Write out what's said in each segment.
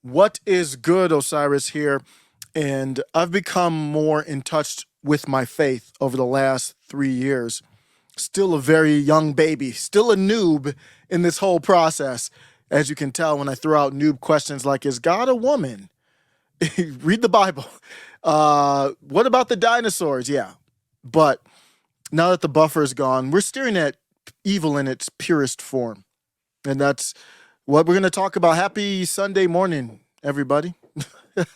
What is good, Osiris here? And I've become more in touch with my faith over the last 3 years. Still a very young baby, still a noob in this whole process. As you can tell when I throw out noob questions like, is God a woman? Read the Bible. What about the dinosaurs? Yeah. But now that the buffer is gone, we're staring at evil in its purest form. And that's what we're going to talk about. Happy Sunday morning, everybody.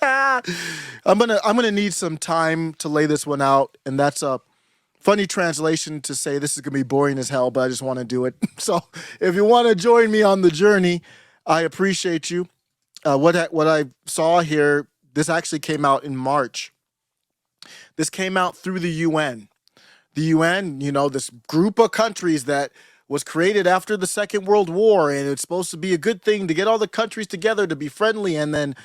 I'm gonna need some time to lay this one out, and that's a funny translation to say this is gonna be boring as hell, but I just want to do it. So if you want to join me on the journey, I appreciate you. What I saw here, this actually came out in March. This came out through the UN. The UN, this group of countries that was created after the Second World War, and it's supposed to be a good thing to get all the countries together to be friendly and then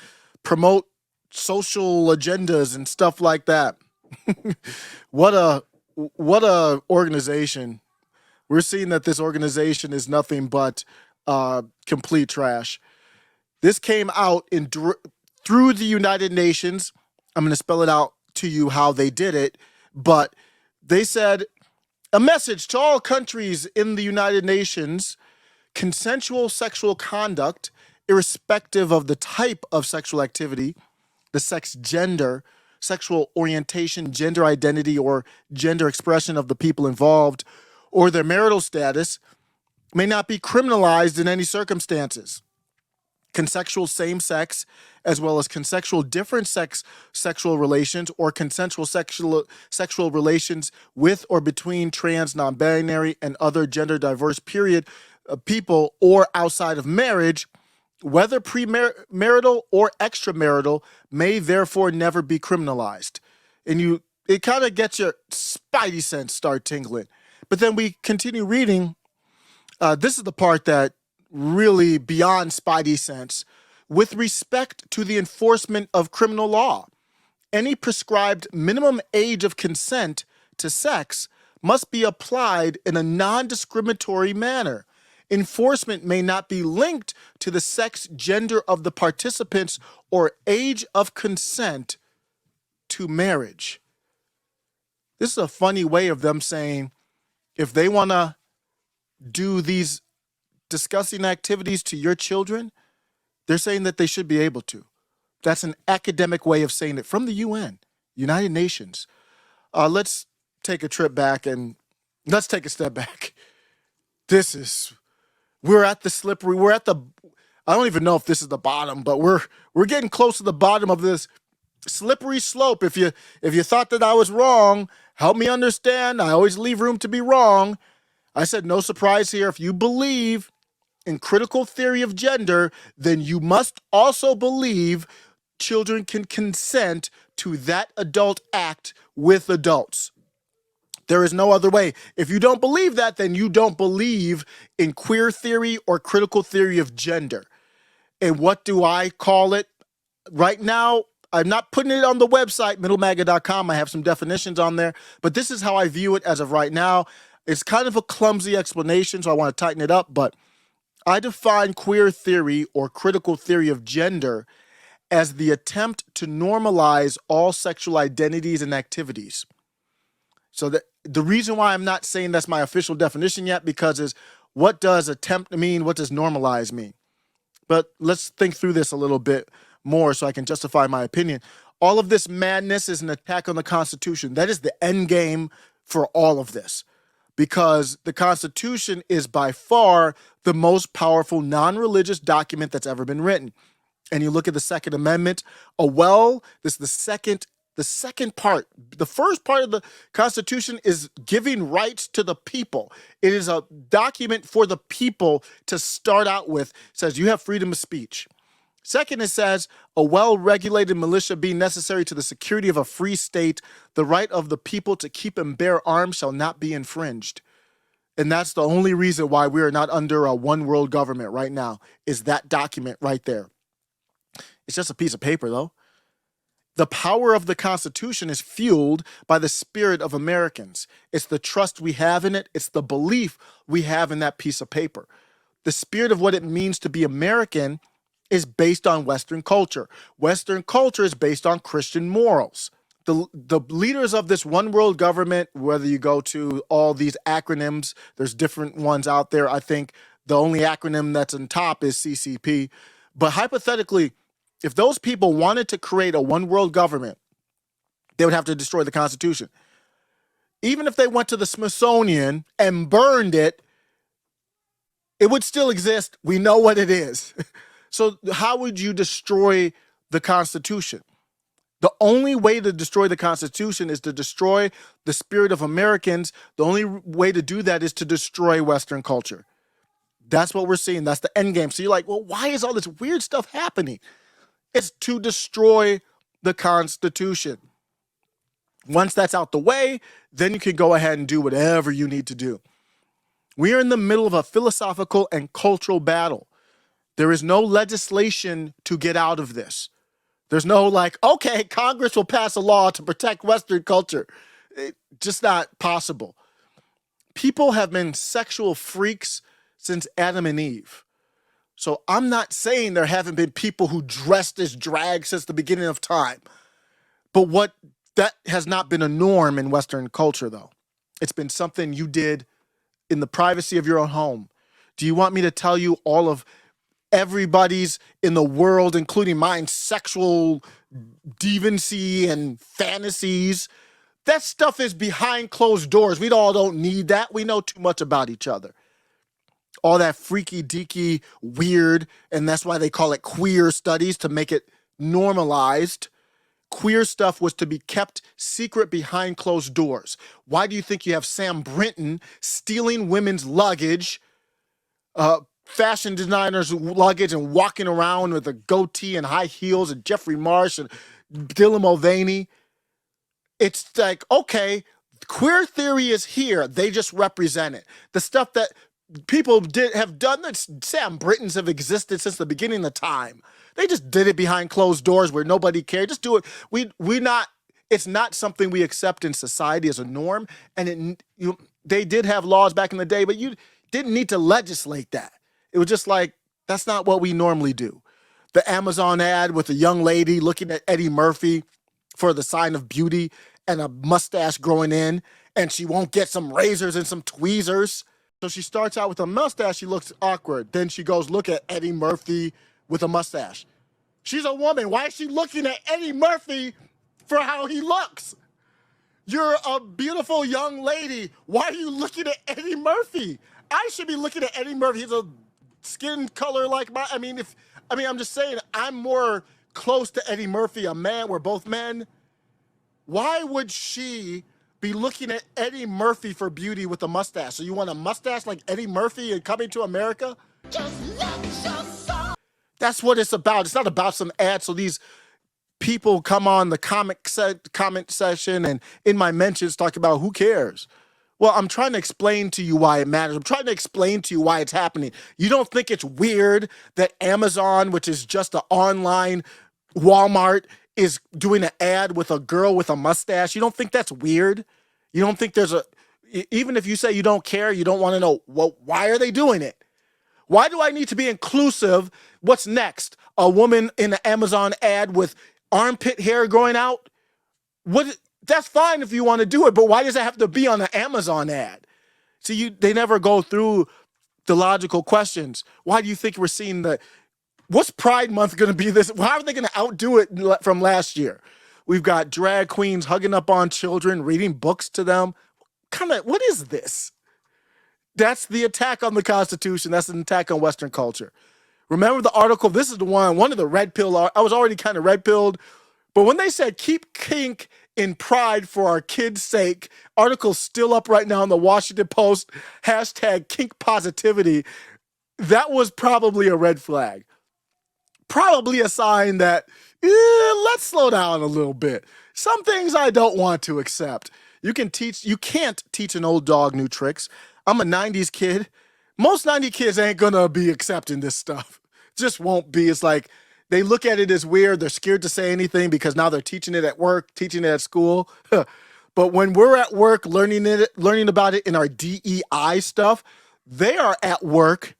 promote social agendas and stuff like that. what a organization. We're seeing that this organization is nothing but complete trash. This came out through the United Nations. I'm going to spell it out to you how they did it, but they said a message to all countries in the United Nations: consensual sexual conduct, irrespective of the type of sexual activity, the sex gender, sexual orientation, gender identity, or gender expression of the people involved, or their marital status, may not be criminalized in any circumstances. Consensual same-sex, as well as consensual different-sex sexual relations, or consensual sexual relations with or between trans, non-binary, and other gender-diverse people, or outside of marriage, whether premarital or extramarital, may therefore never be criminalized. And it kind of gets your spidey sense start tingling. But then we continue reading. This is the part that really beyond spidey sense. With respect to the enforcement of criminal law, any prescribed minimum age of consent to sex must be applied in a non-discriminatory manner. Enforcement may not be linked to the sex gender of the participants or age of consent to marriage. This is a funny way of them saying if they want to do these discussing activities to your children, they're saying that they should be able to. That's an academic way of saying it from the UN, United Nations. Let's take a trip back and let's take a step back. We're at the slippery, I don't even know if this is the bottom, but we're getting close to the bottom of this slippery slope. If you thought that I was wrong, help me understand. I always leave room to be wrong. I said no surprise here. If you believe in critical theory of gender, then you must also believe children can consent to that adult act with adults. There is no other way. If you don't believe that, then you don't believe in queer theory or critical theory of gender. And what do I call it? Right now, I'm not putting it on the website, middlemaga.com. I have some definitions on there, but this is how I view it as of right now. It's kind of a clumsy explanation, so I want to tighten it up, but I define queer theory or critical theory of gender as the attempt to normalize all sexual identities and activities. So the reason why I'm not saying that's my official definition yet, because is what does attempt mean? What does normalize mean? But let's think through this a little bit more so I can justify my opinion. All of this madness is an attack on the Constitution. That is the end game for all of this, because the Constitution is by far the most powerful non-religious document that's ever been written. And you look at the Second Amendment, this is the second part. The first part of the Constitution is giving rights to the people. It is a document for the people to start out with. It says you have freedom of speech. Second, it says a well-regulated militia being necessary to the security of a free state, the right of the people to keep and bear arms shall not be infringed. And that's the only reason why we are not under a one world government right now, is that document right there. It's just a piece of paper, though. The power of the Constitution is fueled by the spirit of Americans. It's the trust we have in it. It's the belief we have in that piece of paper. The spirit of what it means to be American is based on Western culture. Western culture is based on Christian morals. The leaders of this one world government, whether you go to all these acronyms, there's different ones out there. I think the only acronym that's on top is CCP. But hypothetically, if those people wanted to create a one world government, they would have to destroy the Constitution. Even if they went to the Smithsonian and burned it, it would still exist. We know what it is. So how would you destroy the Constitution? The only way to destroy the Constitution is to destroy the spirit of Americans. The only way to do that is to destroy Western culture. That's what we're seeing. That's the end game. So you're like, well, why is all this weird stuff happening? It's to destroy the Constitution. Once that's out the way, then you can go ahead and do whatever you need to do. We are in the middle of a philosophical and cultural battle. There is no legislation to get out of this. There's no like, okay, Congress will pass a law to protect Western culture. It's just not possible. People have been sexual freaks since Adam and Eve. So I'm not saying there haven't been people who dressed as drag since the beginning of time. But that has not been a norm in Western culture, though. It's been something you did in the privacy of your own home. Do you want me to tell you all of everybody's in the world, including mine, sexual deviancy and fantasies? That stuff is behind closed doors. We all don't need that. We know too much about each other. All that freaky deaky weird, and that's why they call it queer studies, to make it normalized. Queer stuff was to be kept secret behind closed doors. Why do you think you have Sam Brinton stealing women's luggage, fashion designers' luggage, and walking around with a goatee and high heels, and Jeffrey Marsh and Dylan Mulvaney? It's like, okay, queer theory is here. They just represent it. The stuff that people have done, that Sam Britons have existed since the beginning of time. They just did it behind closed doors where nobody cared. Just do it. It's not something we accept in society as a norm. And they did have laws back in the day, but you didn't need to legislate that. It was just like, that's not what we normally do. The Amazon ad with a young lady looking at Eddie Murphy for the sign of beauty and a mustache growing in, and she won't get some razors and some tweezers. So she starts out with a mustache, she looks awkward. Then she goes look at Eddie Murphy with a mustache. She's a woman. Why is she looking at Eddie Murphy for how he looks? You're a beautiful young lady. Why are you looking at Eddie Murphy? I should be looking at Eddie Murphy. He's a skin color like mine. I'm just saying, I'm more close to Eddie Murphy, a man. We're both men. Why would she be looking at Eddie Murphy for beauty with a mustache? So you want a mustache like Eddie Murphy and Coming to America? Just let your soul. That's what it's about. It's not about some ad. So these people come on the comment session and in my mentions talk about who cares. Well, I'm trying to explain to you why it matters. I'm trying to explain to you why it's happening. You don't think it's weird that Amazon, which is just an online Walmart, is doing an ad with a girl with a mustache? You don't think that's weird? You don't think even if you say you don't care, you don't want to know, well, why are they doing it? Why do I need to be inclusive? What's next? A woman in an Amazon ad with armpit hair growing out? That's fine if you want to do it, but why does it have to be on an Amazon ad? See, they never go through the logical questions. Why do you think we're seeing what's Pride Month going to be this? How are they going to outdo it from last year? We've got drag queens hugging up on children, reading books to them. What is this? That's the attack on the Constitution. That's an attack on Western culture. Remember the article? This is the one of the red pill. I was already kind of red pilled, but when they said keep kink in pride for our kids' sake, article's still up right now in the Washington Post, #kink positivity. That was probably a red flag. Probably a sign that let's slow down a little bit. Some things I don't want to accept. You can't teach an old dog new tricks. I'm a 90s kid. Most 90 kids ain't gonna be accepting this stuff. Just won't be. It's like they look at it as weird. They're scared to say anything because now they're teaching it at work, teaching it at school. But when we're at work learning about it in our DEI stuff, they are at work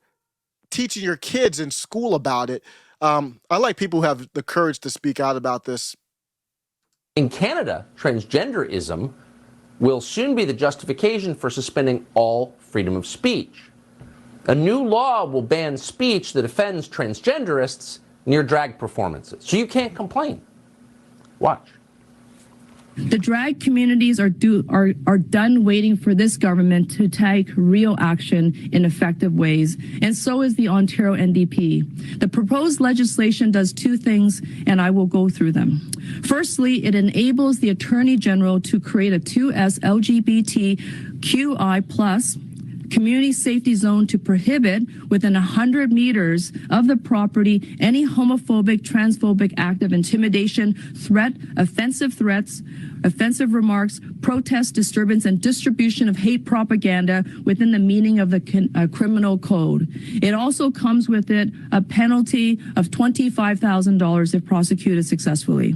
teaching your kids in school about it. I like people who have the courage to speak out about this. In Canada, transgenderism will soon be the justification for suspending all freedom of speech. A new law will ban speech that offends transgenderists near drag performances. So you can't complain. Watch. The drag communities are done waiting for this government to take real action in effective ways, and so is the Ontario NDP. The proposed legislation does two things, and I will go through them. Firstly, it enables the Attorney General to create a 2S LGBTQI+ community safety zone to prohibit within 100 meters of the property any homophobic, transphobic act of intimidation, threat, offensive threats, offensive remarks, protest, disturbance, and distribution of hate propaganda within the meaning of the criminal code. It also comes with it a penalty of $25,000 if prosecuted successfully.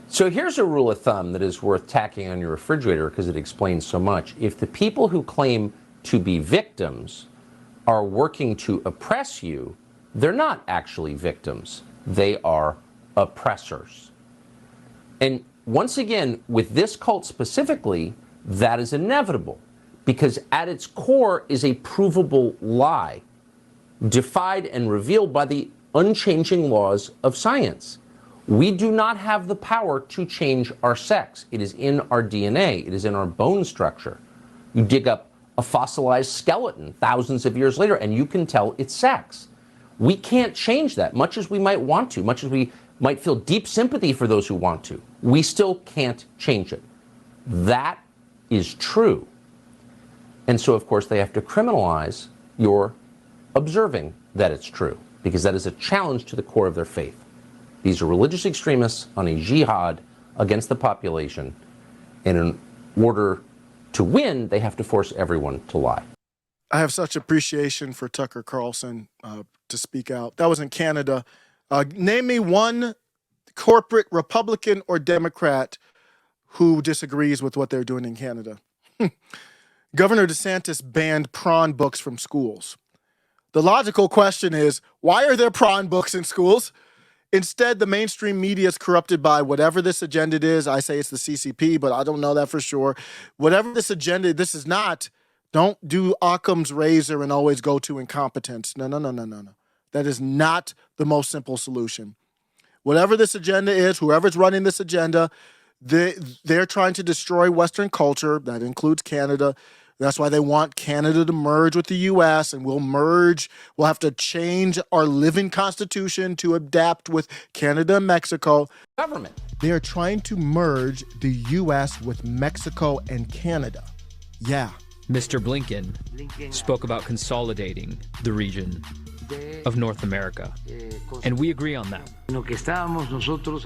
So here's a rule of thumb that is worth tacking on your refrigerator because it explains so much. If the people who claim to be victims are working to oppress you, they're not actually victims. They are oppressors. And once again, with this cult specifically, that is inevitable because at its core is a provable lie, defied and revealed by the unchanging laws of science. We do not have the power to change our sex. It is in our DNA. It is in our bone structure. You dig up a fossilized skeleton thousands of years later, and you can tell it's sex. We can't change that, much as we might want to, much as we might feel deep sympathy for those who want to. We still can't change it. That is true. And so, of course, they have to criminalize your observing that it's true, because that is a challenge to the core of their faith. These are religious extremists on a jihad against the population, and in order to win, they have to force everyone to lie. I have such appreciation for Tucker Carlson to speak out. That was in Canada. Name me one corporate Republican or Democrat who disagrees with what they're doing in Canada. Governor DeSantis banned prawn books from schools. The logical question is, why are there prawn books in schools? Instead, the mainstream media is corrupted by whatever this agenda is. I say it's the CCP, but I don't know that for sure. Whatever this agenda, this is not, don't do Occam's razor and always go to incompetence. No. That is not the most simple solution. Whatever this agenda is, whoever's running this agenda, they're trying to destroy Western culture. That includes Canada. That's why they want Canada to merge with the U.S. and we'll merge. We'll have to change our living constitution to adapt with Canada and Mexico. Government. They are trying to merge the U.S. with Mexico and Canada. Yeah. Mr. Blinken spoke about consolidating the region of North America, and we agree on that.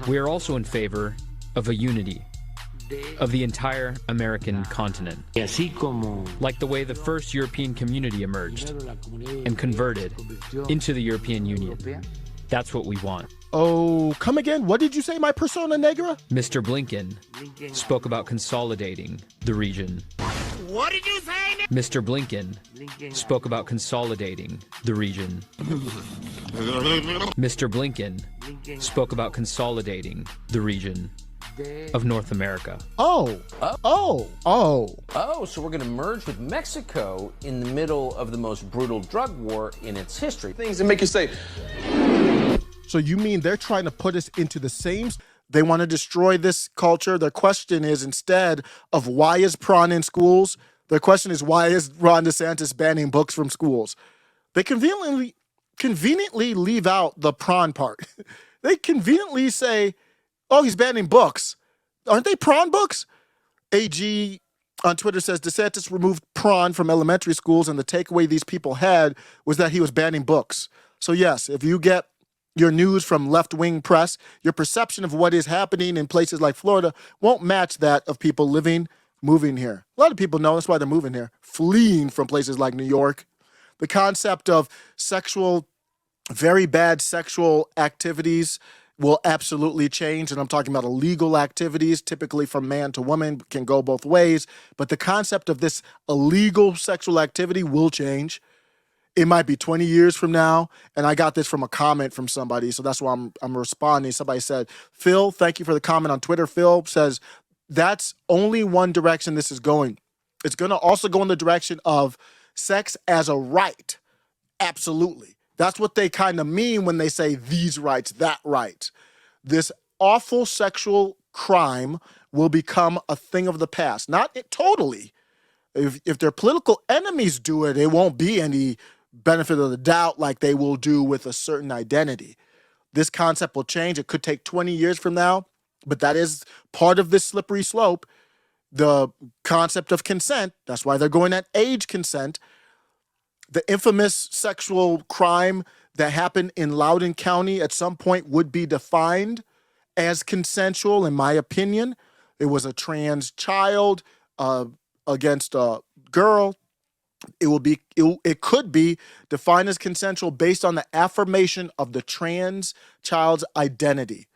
We are also in favor of a unity of the entire American continent, like the way the first European community emerged and converted into the European Union. That's what we want. Oh, come again? What did you say, my persona negra? Mr. Blinken spoke about consolidating the region. What did you say? Mr. Blinken spoke about consolidating the region. Mr. Blinken spoke about consolidating the region of North America. Oh, so we're going to merge with Mexico in the middle of the most brutal drug war in its history. Things that make you say. So you mean they're trying to put us into the same... They want to destroy this culture. Their question is, instead of why is prawn in schools, their question is, why is Ron DeSantis banning books from schools? They conveniently leave out the prawn part. They conveniently say, oh, he's banning books. Aren't they prawn books? AG on Twitter says DeSantis removed prawn from elementary schools, and the takeaway these people had was that he was banning books. So yes, if you get your news from left-wing press, your perception of what is happening in places like Florida won't match that of people moving here. A lot of people know that's why they're moving here, fleeing from places like New York. The concept of very bad sexual activities will absolutely change, and I'm talking about illegal activities, typically from man to woman, can go both ways, but the concept of this illegal sexual activity will change. It might be 20 years from now. And I got this from a comment from somebody, so that's why I'm responding. Somebody said, Phil, thank you for the comment on Twitter. Phil says, that's only one direction this is going. It's going to also go in the direction of sex as a right. Absolutely. That's what they kind of mean when they say these rights, that right. This awful sexual crime will become a thing of the past. Not totally. If their political enemies do it, it won't be any benefit of the doubt like they will do with a certain identity. This concept will change. It could take 20 years from now, but that is part of this slippery slope. The concept of consent, that's why they're going at age consent. The infamous sexual crime that happened in Loudoun County at some point would be defined as consensual, in my opinion. It was a trans child against a girl. It could be defined as consensual based on the affirmation of the trans child's identity.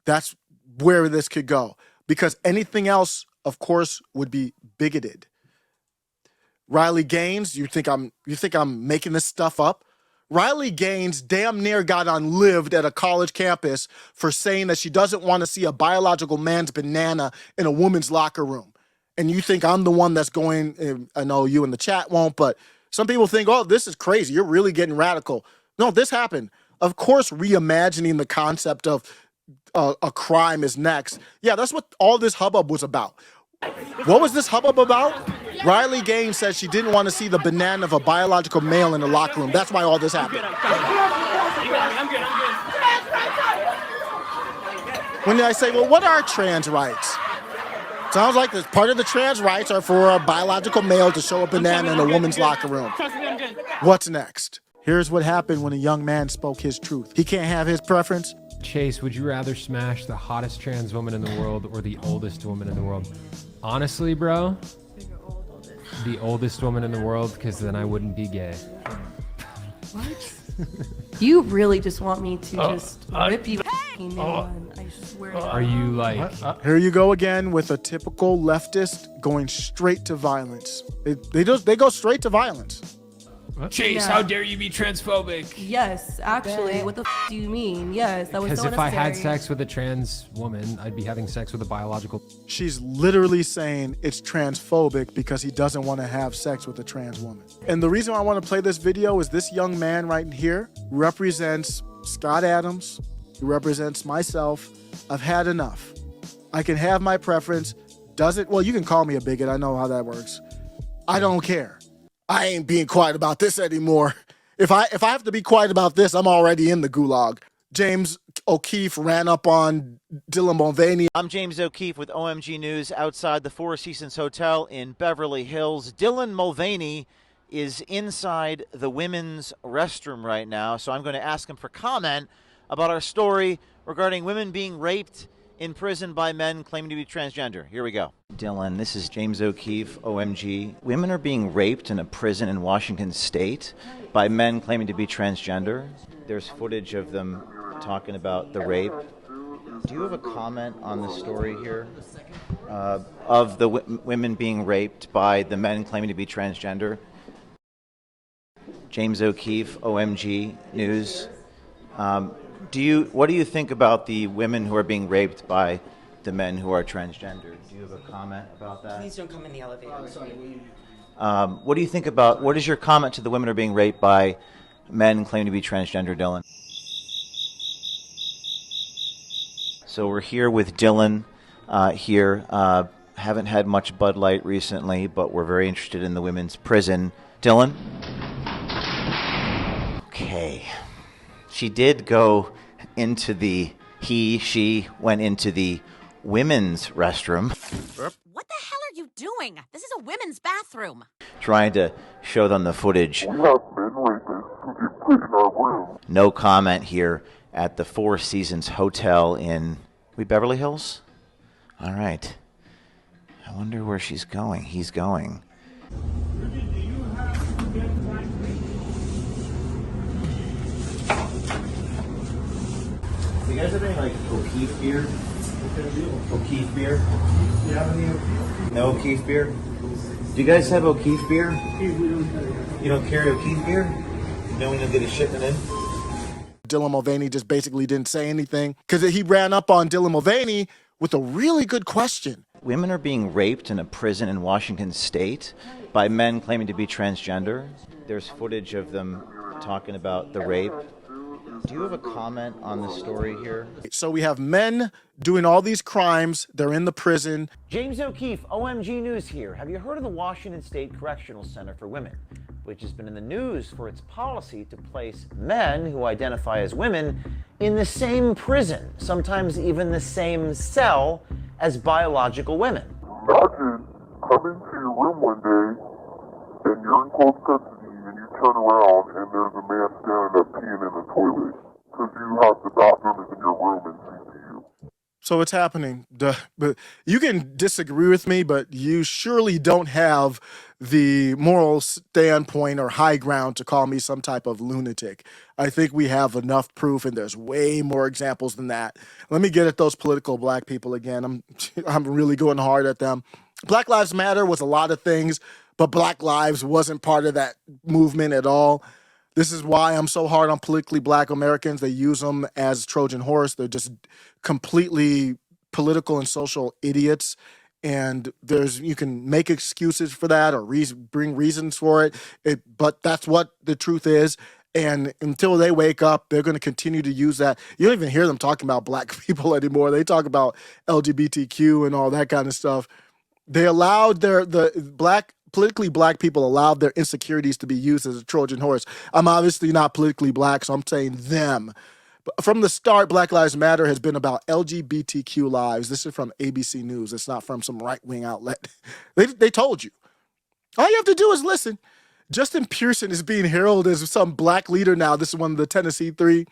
That's where this could go. Because anything else, of course, would be bigoted. Riley Gaines, you think I'm making this stuff up? Riley Gaines damn near got unlived at a college campus for saying that she doesn't want to see a biological man's banana in a woman's locker room. And you think I'm the one that's going, I know you in the chat won't, but some people think, oh, this is crazy. You're really getting radical. No, this happened. Of course, reimagining the concept of a crime is next. Yeah, that's what all this hubbub was about. What was this hubbub about? Riley Gaines said she didn't want to see the banana of a biological male in the locker room. That's why all this happened. When I say, well, what are trans rights? Sounds like this part of the trans rights are for a biological male to show a banana in a woman's locker room. What's next? Here's what happened when a young man spoke his truth. He can't have his preference. Chase, would you rather smash the hottest trans woman in the world or the oldest woman in the world? Honestly, bro, the oldest woman in the world, because then I wouldn't be gay. What? You really just want me to just rip you a new one. I swear to God. Are you like... Here you go again with a typical leftist going straight to violence. They go straight to violence. Chase, how dare you be transphobic? Yes, actually, what the do you mean? Yes, that was so Because if I had unnecessary. sex with a trans woman, I'd be having sex with a biological... She's literally saying it's transphobic because he doesn't want to have sex with a trans woman. And the reason I want to play this video is this young man right here represents Scott Adams. He represents myself. I've had enough. I can have my preference. Well, you can call me a bigot. I know how that works. I don't care. I ain't being quiet about this anymore. If I have to be quiet about this, I'm already in the gulag. James O'Keefe ran up on Dylan Mulvaney. I'm James O'Keefe with OMG News outside the Four Seasons Hotel in Beverly Hills. Dylan Mulvaney is inside the women's restroom right now, so I'm going to ask him for comment about our story regarding women being raped in prison by men claiming to be transgender. Here we go. Dylan, this is James O'Keefe, OMG. Women are being raped in a prison in Washington State by men claiming to be transgender. There's footage of them talking about the rape. Do you have a comment on the story here of the women being raped by the men claiming to be transgender? James O'Keefe, OMG News. What do you think about the women who are being raped by the men who are transgender? Do you have a comment about that? Please don't come in the elevator. What do you think about, what is your comment to the women who are being raped by men claiming to be transgender, Dylan? So we're here with Dylan here. Haven't had much Bud Light recently, but we're very interested in the women's prison. Dylan? Okay. She did go into she went into the women's restroom. What the hell are you doing? This is a women's bathroom. Trying to show them the footage. No comment here at the Four Seasons Hotel in Beverly Hills? All right. I wonder where she's going. He's going. Do you guys have any, like, O'Keefe beer? O'Keefe beer? You have any O'Keefe? No O'Keefe beer? Do you guys have O'Keefe beer? You don't carry O'Keefe beer? Then when you get a shipment in? Dylan Mulvaney just basically didn't say anything because he ran up on Dylan Mulvaney with a really good question. Women are being raped in a prison in Washington state by men claiming to be transgender. There's footage of them talking about the rape. Do you have a comment on the story here? So we have men doing all these crimes. They're in the prison. James O'Keefe, OMG News here. Have you heard of the Washington State Correctional Center for Women, which has been in the news for its policy to place men who identify as women in the same prison, sometimes even the same cell as biological women? Imagine coming to your room one day and you're in close custody and you turn around and there's a man standing up peeing in the toilet because you have the bathroom is in your room and CCU. So it's happening. But you can disagree with me, but you surely don't have the moral standpoint or high ground to call me some type of lunatic. I think we have enough proof, and there's way more examples than that. Let me get at those political black people again. I'm really going hard at them. Black Lives Matter was a lot of things, but Black Lives wasn't part of that movement at all. This is why I'm so hard on politically black Americans. They use them as Trojan horse. They're just completely political and social idiots. And you can make excuses for that or bring reasons for it, but that's what the truth is. And until they wake up, they're going to continue to use that. You don't even hear them talking about black people anymore. They talk about LGBTQ and all that kind of stuff. They allowed politically black people allowed their insecurities to be used as a Trojan horse. I'm obviously not politically black, so I'm saying them. But from the start, Black Lives Matter has been about LGBTQ lives. This is from ABC News. It's not from some right-wing outlet. They told you. All you have to do is listen. Justin Pearson is being heralded as some black leader now. This is one of the Tennessee Three.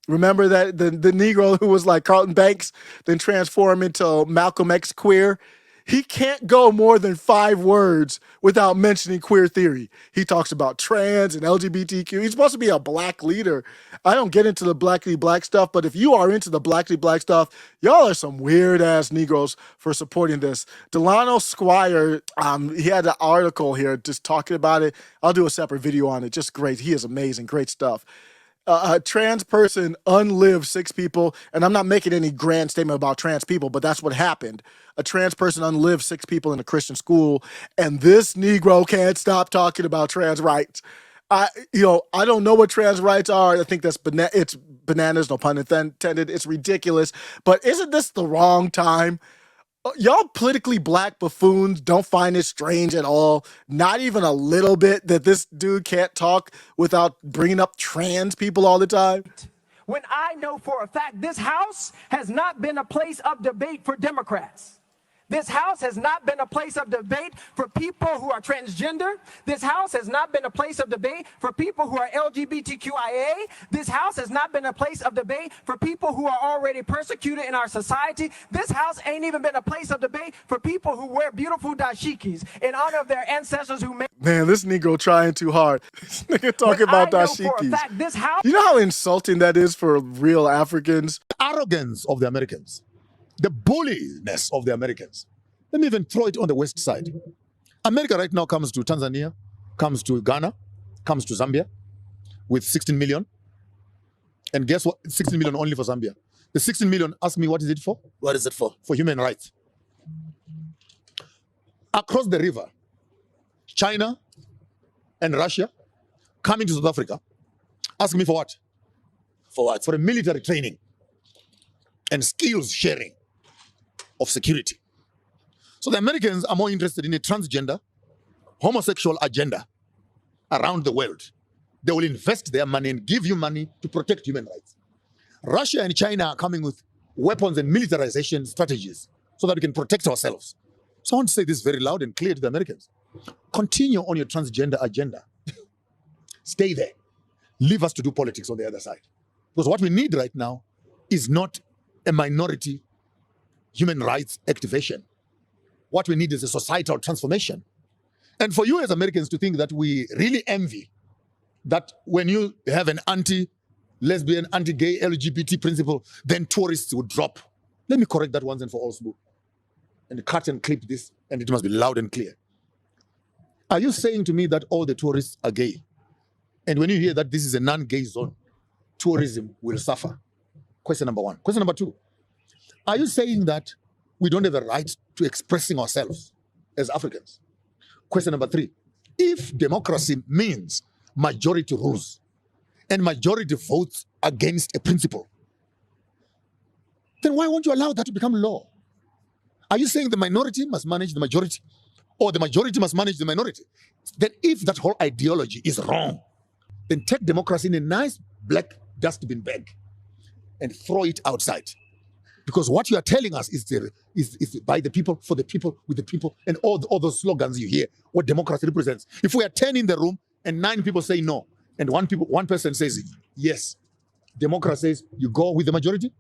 Remember that the Negro who was like Carlton Banks, then transformed into Malcolm X queer? He can't go more than 5 words without mentioning queer theory. He talks about trans and LGBTQ. He's supposed to be a black leader. I don't get into the blackly black stuff, but if you are into the blackly black stuff, y'all are some weird ass Negroes for supporting this. Delano Squire, he had an article here just talking about it. I'll do a separate video on it. Just great. He is amazing. Great stuff. A trans person unlived 6 people, and I'm not making any grand statement about trans people, but that's what happened. A trans person unlived 6 people in a Christian school, and this Negro can't stop talking about trans rights. I don't know what trans rights are. I think it's bananas, no pun intended. It's ridiculous. But isn't this the wrong time? Y'all politically black buffoons don't find it strange at all, not even a little bit, that this dude can't talk without bringing up trans people all the time? When I know for a fact this House has not been a place of debate for Democrats. This House has not been a place of debate for people who are transgender. This House has not been a place of debate for people who are LGBTQIA. This House has not been a place of debate for people who are already persecuted in our society. This House ain't even been a place of debate for people who wear beautiful dashikis in honor of their ancestors who made... Man, this Negro trying too hard. This nigga talking about dashikis. You know how insulting that is for real Africans? Arrogance of the Americans. The bulliness of the Americans. Let me even throw it on the west side. America right now comes to Tanzania, comes to Ghana, comes to Zambia with 16 million. And guess what? 16 million only for Zambia. The 16 million, ask me, what is it for? What is it for? For human rights. Across the river, China and Russia coming to South Africa. Ask me for what? For what? For a military training and skills sharing of security. So the Americans are more interested in a transgender, homosexual agenda around the world. They will invest their money and give you money to protect human rights. Russia and China are coming with weapons and militarization strategies so that we can protect ourselves. So I want to say this very loud and clear to the Americans. Continue on your transgender agenda. Stay there. Leave us to do politics on the other side. Because what we need right now is not a minority human rights activation. What we need is a societal transformation. And for you as Americans to think that we really envy that when you have an anti-lesbian, anti-gay, LGBT principle, then tourists would drop. Let me correct that once and for all, Sbu. And cut and clip this, and it must be loud and clear. Are you saying to me that all the tourists are gay? And when you hear that this is a non-gay zone, tourism will suffer. Question number one. Question number two, are you saying that we don't have a right to expressing ourselves as Africans? Question number three, if democracy means majority rules and majority votes against a principle, then why won't you allow that to become law? Are you saying the minority must manage the majority or the majority must manage the minority? Then if that whole ideology is wrong, then take democracy in a nice black dustbin bag and throw it outside. Because what you are telling us is by the people, for the people, with the people, and all those slogans you hear, what democracy represents. If we are 10 in the room and 9 people say no, and one person says yes, democracy says you go with the majority.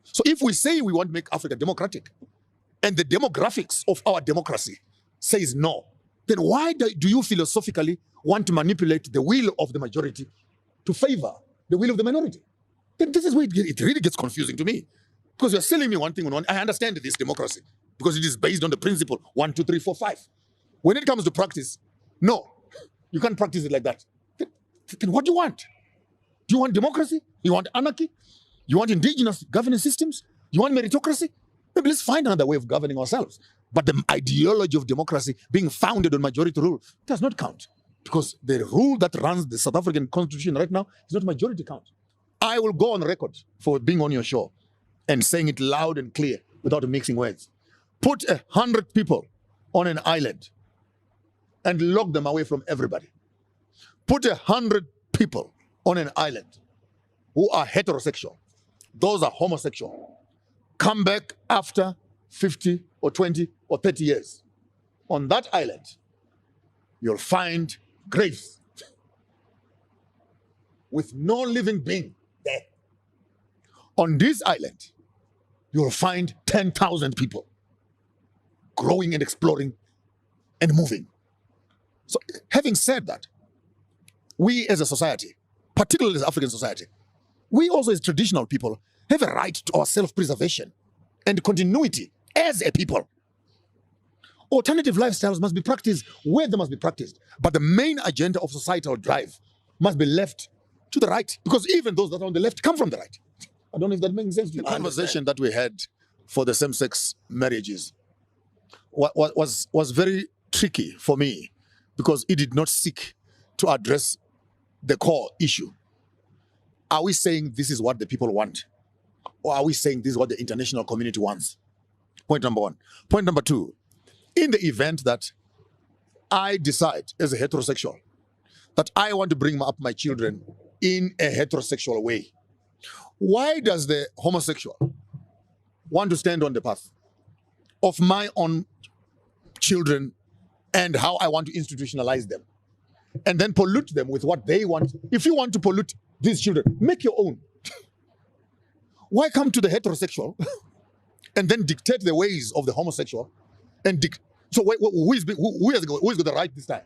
So if we say we want to make Africa democratic, and the demographics of our democracy says no, then why do you philosophically want to manipulate the will of the majority to favor the will of the minority? Then this is where it really gets confusing to me. Because you're selling me one thing on one. I understand this democracy because it is based on the principle 1, 2, 3, 4, 5. When it comes to practice, no, you can't practice it like that. Then what do you want? Do you want democracy? You want anarchy? You want indigenous governance systems? You want meritocracy? Maybe let's find another way of governing ourselves. But the ideology of democracy being founded on majority rule does not count. Because the rule that runs the South African constitution right now is not majority count. I will go on record for being on your show and saying it loud and clear without mixing words. Put 100 people on an island and lock them away from everybody. Put 100 people on an island who are heterosexual. Those are homosexual. Come back after 50 or 20 or 30 years. On that island, you'll find graves with no living being there. On this island, you'll find 10,000 people growing and exploring and moving. So having said that, we as a society, particularly as African society, we also as traditional people have a right to our self-preservation and continuity as a people. Alternative lifestyles must be practiced where they must be practiced, but the main agenda of societal drive must be left to the right, because even those that are on the left come from the right. I don't know if that makes sense to you. The conversation that we had for the same-sex marriages was very tricky for me because it did not seek to address the core issue. Are we saying this is what the people want? Or are we saying this is what the international community wants? Point number one. Point number two, in the event that I decide as a heterosexual that I want to bring up my children in a heterosexual way, why does the homosexual want to stand on the path of my own children and how I want to institutionalize them and then pollute them with what they want? If you want to pollute these children, make your own. Why come to the heterosexual and then dictate the ways of the homosexual? So who has got the right this time?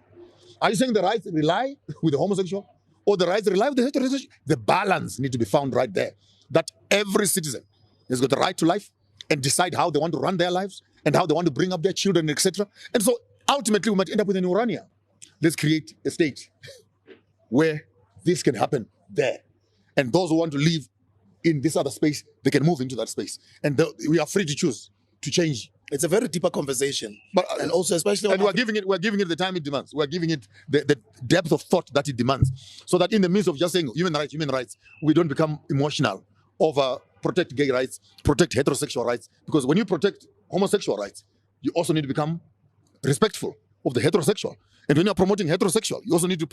Are you saying the rights rely with the homosexual or the rights rely with the heterosexual? The balance needs to be found right there. That every citizen has got the right to life and decide how they want to run their lives and how they want to bring up their children, etc. And so ultimately we might end up with an Urania. Let's create a state where this can happen there. And those who want to live in this other space, they can move into that space. And we are free to choose to change. It's a very deeper conversation, and also especially. And we're giving it the time it demands. We're giving it the depth of thought that it demands, so that in the midst of just saying human rights, we don't become emotional over protect gay rights, protect heterosexual rights. Because when you protect homosexual rights, you also need to become respectful of the heterosexual. And when you're promoting heterosexual, you also need to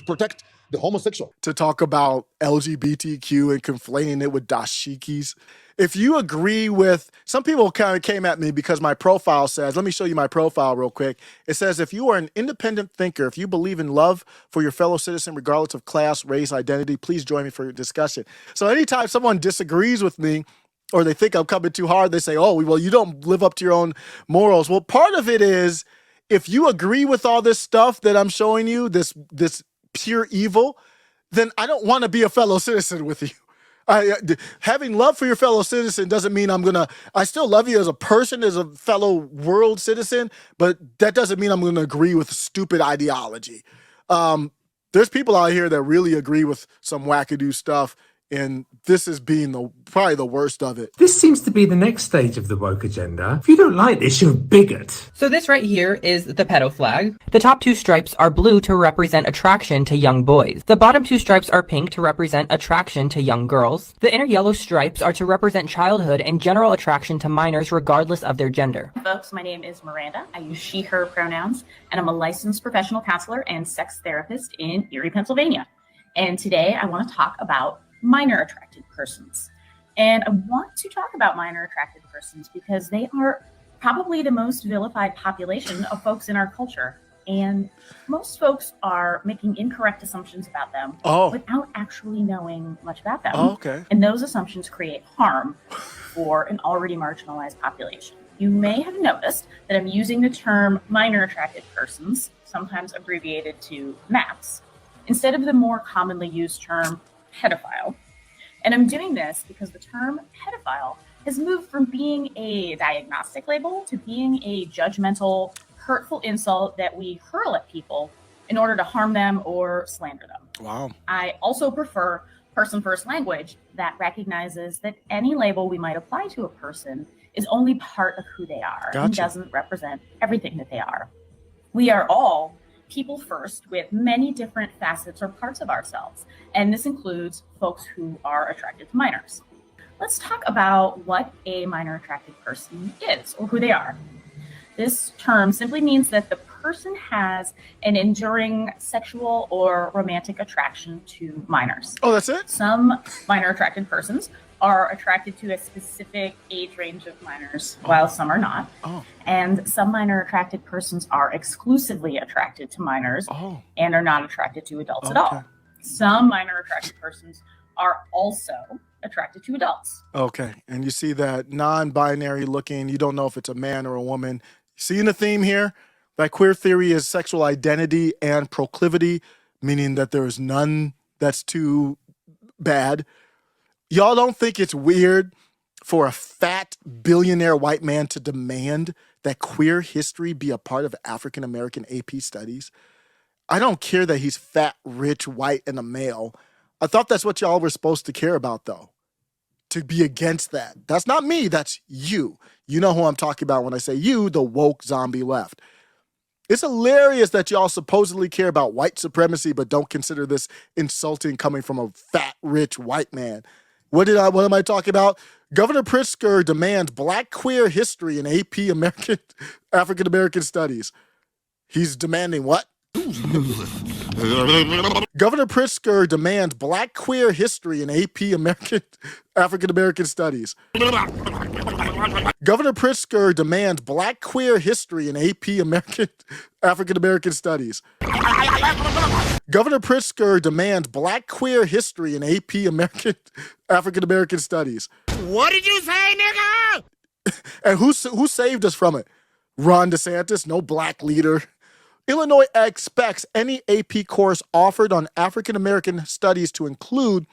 protect the homosexual. To talk about LGBTQ and conflating it with dashikis. If you agree with, some people kind of came at me because my profile says, let me show you my profile real quick. It says, if you are an independent thinker, if you believe in love for your fellow citizen, regardless of class, race, identity, please join me for your discussion. So anytime someone disagrees with me, or they think I'm coming too hard, they say, oh, well, you don't live up to your own morals. Well, part of it is, if you agree with all this stuff that I'm showing you, this pure evil, then I don't want to be a fellow citizen with you. Having love for your fellow citizen doesn't mean I still love you as a person, as a fellow world citizen, but that doesn't mean I'm gonna agree with stupid ideology. There's people out here that really agree with some wackadoo stuff, and this is being probably the worst of it. This seems to be the next stage of the woke agenda. If you don't like this, you're a bigot. So this right here is the pedo flag. The top two stripes are blue to represent attraction to young boys. The bottom two stripes are pink to represent attraction to young girls. The inner yellow stripes are to represent childhood and general attraction to minors regardless of their gender. Folks, my name is Miranda. I use she, her pronouns, and I'm a licensed professional counselor and sex therapist in Erie, Pennsylvania. And today I want to talk about minor attracted persons. And I want to talk about minor attracted persons because they are probably the most vilified population of folks in our culture. And most folks are making incorrect assumptions about them without actually knowing much about them. Okay. And those assumptions create harm for an already marginalized population. You may have noticed that I'm using the term minor attracted persons, sometimes abbreviated to MAPS, instead of the more commonly used term pedophile. And I'm doing this because the term pedophile has moved from being a diagnostic label to being a judgmental, hurtful insult that we hurl at people in order to harm them or slander them. Wow. I also prefer person-first language that recognizes that any label we might apply to a person is only part of who they are and doesn't represent everything that they are. We are all people first with many different facets or parts of ourselves, and this includes folks who are attracted to minors. Let's talk about what a minor attracted person is or who they are. This term simply means that the person has an enduring sexual or romantic attraction to minors. Oh, that's it? Some minor attracted persons are attracted to a specific age range of minors, while some are not. And some minor attracted persons are exclusively attracted to minors and are not attracted to adults at all. Some minor attracted persons are also attracted to adults. Okay, and you see that non-binary looking, you don't know if it's a man or a woman. Seeing the theme here? That queer theory is sexual identity and proclivity, meaning that there is none that's too bad. Y'all don't think it's weird for a fat billionaire white man to demand that queer history be a part of African American AP studies? I don't care that he's fat, rich, white, and a male. I thought that's what y'all were supposed to care about, though. To be against that. That's not me, that's you. You know who I'm talking about when I say you, the woke zombie left. It's hilarious that y'all supposedly care about white supremacy, but don't consider this insulting coming from a fat, rich white man. What am I talking about? Governor Pritzker demands Black queer history in AP African American studies. He's demanding what? Governor Pritzker demands Black queer history in AP African American studies. Governor Pritzker demands Black queer history in AP African American studies. Governor Pritzker demands Black queer history in AP African American studies. What did you say, nigga? And who saved us from it? Ron DeSantis, no black leader. Illinois expects any AP course offered on African American studies to include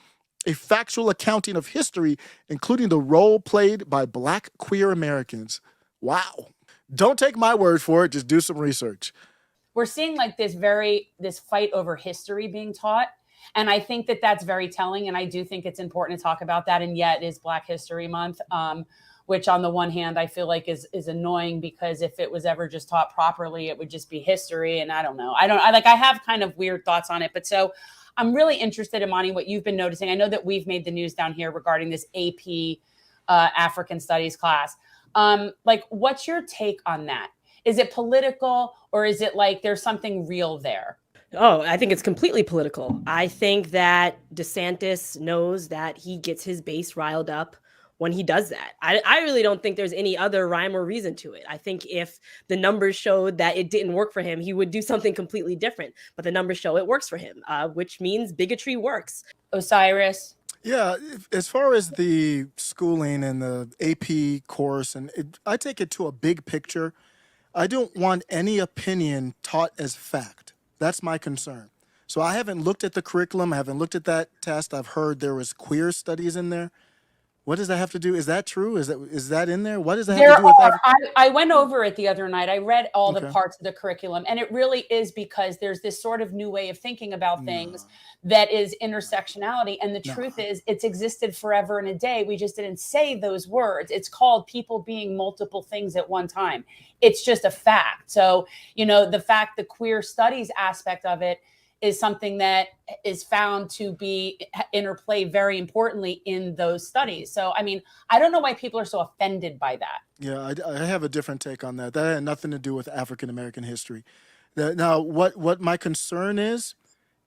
a factual accounting of history, including the role played by Black queer Americans. Wow. Don't take my word for it, just do some research. We're seeing like this fight over history being taught. And I think that that's very telling. And I do think it's important to talk about that. And yet it is Black History Month, which on the one hand, I feel like is annoying because if it was ever just taught properly, it would just be history. And I don't know. I have kind of weird thoughts on it. But so I'm really interested, Imani, what you've been noticing. I know that we've made the news down here regarding this AP African Studies class. What's your take on that? Is it political or is it like there's something real there? Oh, I think it's completely political. I think that DeSantis knows that he gets his base riled up when he does that. I really don't think there's any other rhyme or reason to it. I think if the numbers showed that it didn't work for him, he would do something completely different. But the numbers show it works for him, which means bigotry works. Osiris? Yeah, as far as the schooling and the AP course, I take it to a big picture. I don't want any opinion taught as fact. That's my concern. So I haven't looked at the curriculum. I haven't looked at that test. I've heard there was queer studies in there. What does that have to do? Is that true? Is that in there? What does that There have to do with are. I went over it the other night. I read all the Okay. parts of the curriculum, and it really is because there's this sort of new way of thinking about things that is intersectionality. And the truth is, it's existed forever and a day. We just didn't say those words. It's called people being multiple things at one time. It's just a fact. So, the fact the queer studies aspect of it is something that is found to be interplay very importantly in those studies. So, I mean, I don't know why people are so offended by that. Yeah, I have a different take on that. That had nothing to do with African American history. Now, what my concern is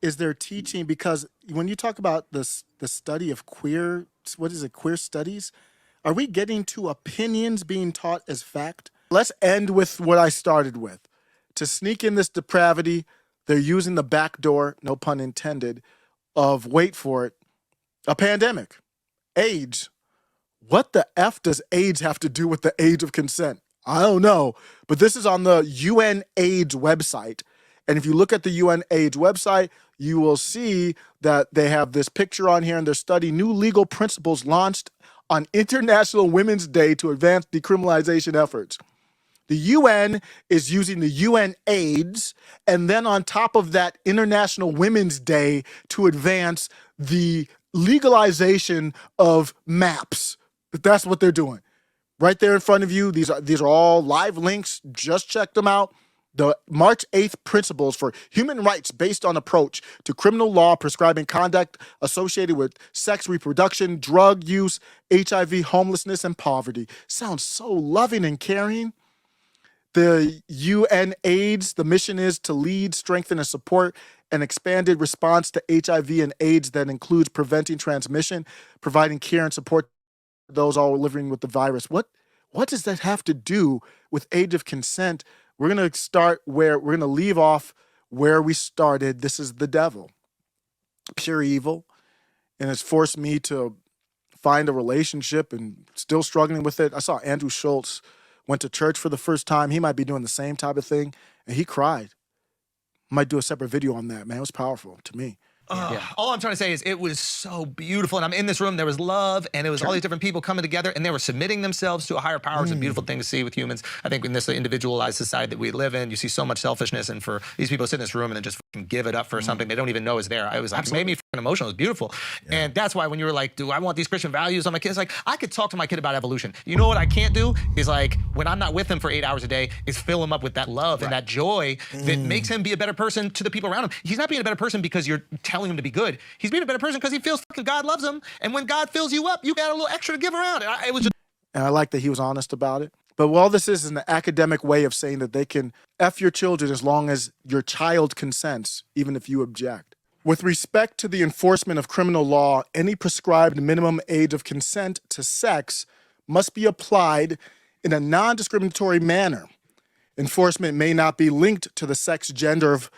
they're teaching, because when you talk about the study of queer studies, are we getting to opinions being taught as fact? Let's end with what I started with. To sneak in this depravity, they're using the back door, no pun intended, of, wait for it, a pandemic, AIDS. What the F does AIDS have to do with the age of consent? I don't know, but this is on the UNAIDS website. And if you look at the UNAIDS website, you will see that they have this picture on here in their study, new legal principles launched on International Women's Day to advance decriminalization efforts. The UN is using the UNAIDS, and then on top of that, International Women's Day to advance the legalization of MAPS. That's what they're doing. Right there in front of you, these are all live links. Just check them out. The March 8th principles for human rights based on approach to criminal law prescribing conduct associated with sex, reproduction, drug use, HIV, homelessness, and poverty. Sounds so loving and caring. The UNAIDS, the mission is to lead, strengthen, and support an expanded response to HIV and AIDS that includes preventing transmission, providing care and support to those all living with the virus. What does that have to do with age of consent? We're going to leave off where we started. This is the devil, pure evil, and it's forced me to find a relationship and still struggling with it. I saw Andrew Schultz went to church for the first time. He might be doing the same type of thing, and he cried. Might do a separate video on that, man. It was powerful to me. All I'm trying to say is it was so beautiful. And I'm in this room, there was love, and it was all these different people coming together, and they were submitting themselves to a higher power. It's a beautiful thing to see with humans. I think in this individualized society that we live in, you see so much selfishness, and for these people to sit in this room and then just fucking give it up for something they don't even know is there. I was like, it made me fucking emotional. It was beautiful. And that's why when you were like, do I want these Christian values on my kids? Like, I could talk to my kid about evolution. You know what I can't do is, like, when I'm not with him for 8 hours a day, is fill him up with that love and that joy that makes him be a better person to the people around him. He's not being a better person because you're telling him to be good. He's being a better person because he feels fucking God loves him. And when God fills you up, you got a little extra to give around. It was just. And I like that he was honest about it. But all this is an academic way of saying that they can F your children as long as your child consents, even if you object. With respect to the enforcement of criminal law, any prescribed minimum age of consent to sex must be applied in a non-discriminatory manner. Enforcement may not be linked to the sex, gender of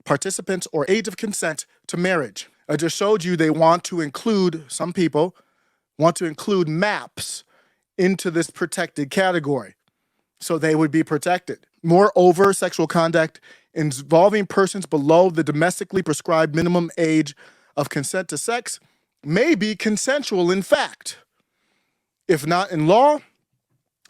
participants, or age of consent to marriage. I just showed you they want to include, some people want to include MAPS into this protected category, so they would be protected. Moreover, sexual conduct involving persons below the domestically prescribed minimum age of consent to sex may be consensual in fact. If not in law,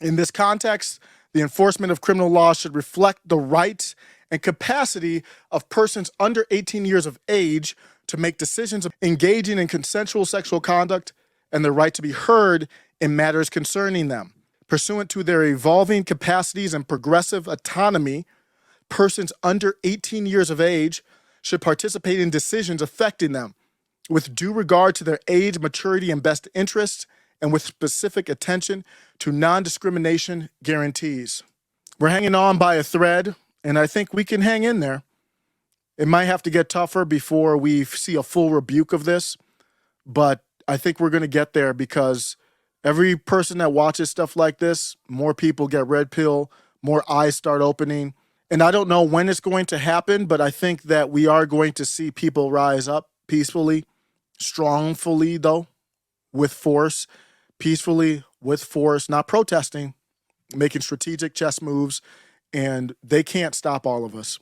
in this context, the enforcement of criminal law should reflect the rights and capacity of persons under 18 years of age to make decisions of engaging in consensual sexual conduct and the right to be heard in matters concerning them. Pursuant to their evolving capacities and progressive autonomy, persons under 18 years of age should participate in decisions affecting them with due regard to their age, maturity, and best interests, and with specific attention to non-discrimination guarantees. We're hanging on by a thread, and I think we can hang in there. It might have to get tougher before we see a full rebuke of this, but I think we're going to get there because every person that watches stuff like this, more people get red pill, more eyes start opening. And I don't know when it's going to happen, but I think that we are going to see people rise up peacefully, strongfully though, with force, peacefully with force, not protesting, making strategic chess moves, and they can't stop all of us.